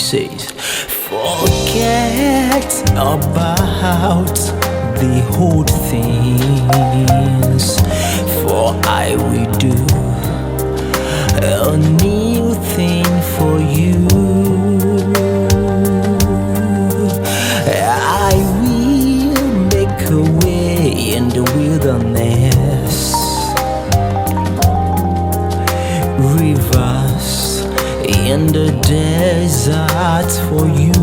says, forget about the old things, for I will do a new thing for you. I will make a way in the wilderness, rivers in the desert for you.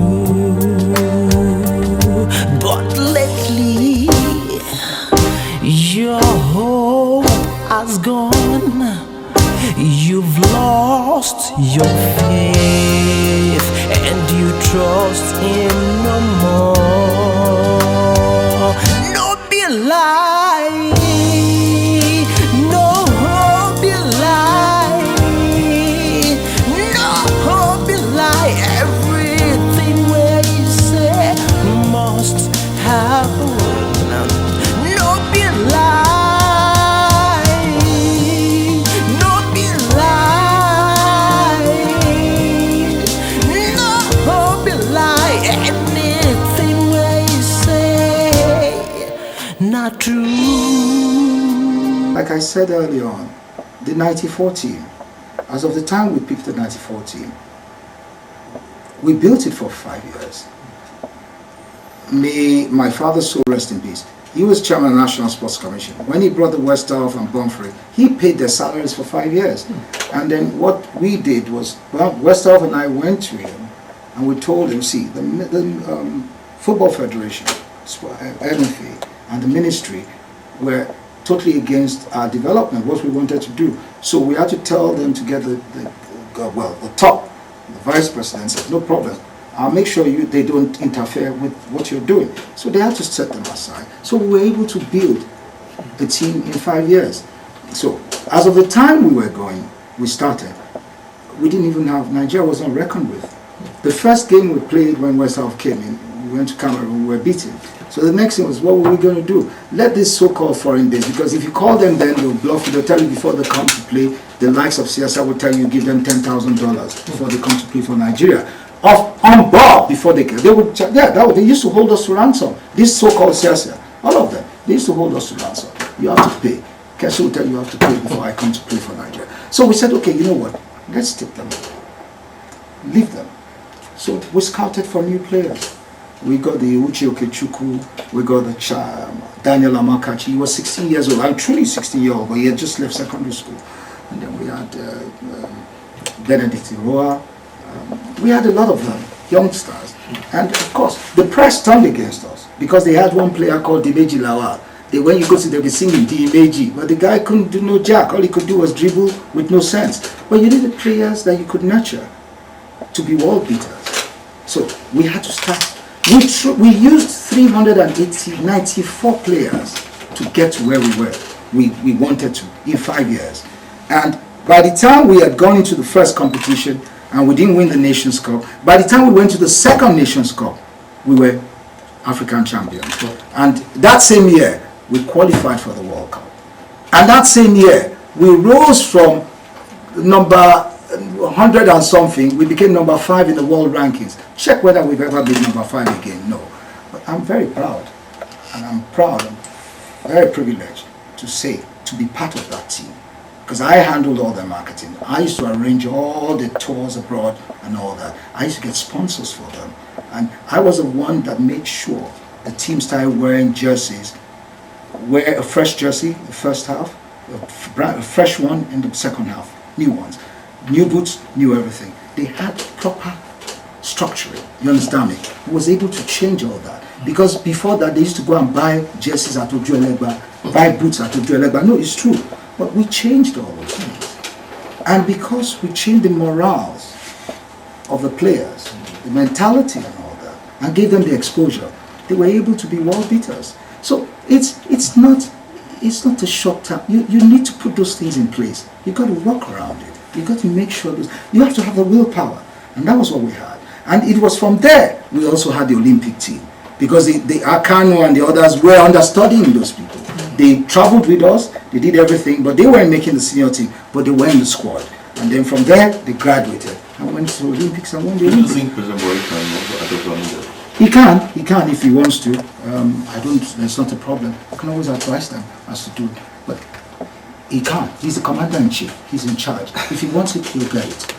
But lately your hope has gone. You've lost your faith and you trust him no more. No be lie, no be lie, no be lie. Everything where you say must happen. No be lie. Not true. Like I said earlier on, the 94 team, as of the time we picked the 94 team, we built it for 5 years. May my father so rest in peace. He was chairman of the National Sports Commission. When he brought the Westhoff and Bumfrey, he paid their salaries for 5 years. And then what we did was, well, Westhoff and I went to him and we told him, see, the Football Federation, NFA, and the ministry were totally against our development, what we wanted to do. So we had to tell them to get the top, the vice president said, no problem, I'll make sure they don't interfere with what you're doing. So they had to set them aside. So we were able to build the team in 5 years. So as of the time we were going, we started, we didn't even have, Nigeria was not reckoned with. The first game we played when Westhoff came in, we went to Cameroon, we were beaten. So the next thing was, what were we going to do? Let this so-called foreign base, because if you call them then, they'll bluff you, they'll tell you before they come to play, the likes of CSI will tell you, give them $10,000 before they come to play for Nigeria. On board before they would, they used to hold us to ransom. This so-called CSI, all of them, they used to hold us to ransom. You have to pay. Keshe will tell you have to pay before I come to play for Nigeria. So we said, okay, you know what? Let's take them. Leave them. So we scouted for new players. We got the Uche Okechukwu, we got the Daniel Amakachi. He was 16 years old. I'm truly 16 years old, but he had just left secondary school. And then we had Benedict Iroa. We had a lot of them, youngsters. And of course, the press turned against us because they had one player called Dimeji Lawal. When you go to them, they singing Dimeji, but the guy couldn't do no jack. All he could do was dribble with no sense. But you needed players that you could nurture to be world beaters. So we had to start. We used 394 players to get to where we were. We wanted to in 5 years. And by the time we had gone into the first competition and we didn't win the Nations Cup, by the time we went to the second Nations Cup, we were African champions. And that same year, we qualified for the World Cup. And that same year, we rose from number 100 and something, we became number 5 in the world rankings. Check whether we've ever been number 5 again. No. But I'm very proud, and I'm very privileged to say, to be part of that team. Because I handled all the marketing. I used to arrange all the tours abroad and all that. I used to get sponsors for them. And I was the one that made sure the team started wearing jerseys. Wear a fresh jersey the first half, a fresh one in the second half, new ones. New boots, new everything. They had proper structuring, you understand me? He was able to change all that. Because before that, they used to go and buy jerseys at Oju Elegba, buy boots at Oju Elegba. No, it's true. But we changed all those things. And because we changed the morals of the players, the mentality and all that, and gave them the exposure, they were able to be world beaters. So it's not a short term. You need to put those things in place. You've got to work around it. You've got to make sure you have to have the willpower. And that was what we had. And it was from there we also had the Olympic team. Because the Akano and the others were understudying those people. They traveled with us, they did everything, but they weren't making the senior team, but they were in the squad. And then from there, they graduated. and went to the Olympics and won the Do you Olympics. think President Buhari can also adopt running He can if he wants to. It's not a problem. I can always advise them as to do it. But he can't. He's the commander-in-chief. He's in charge. If he wants it, he'll get it.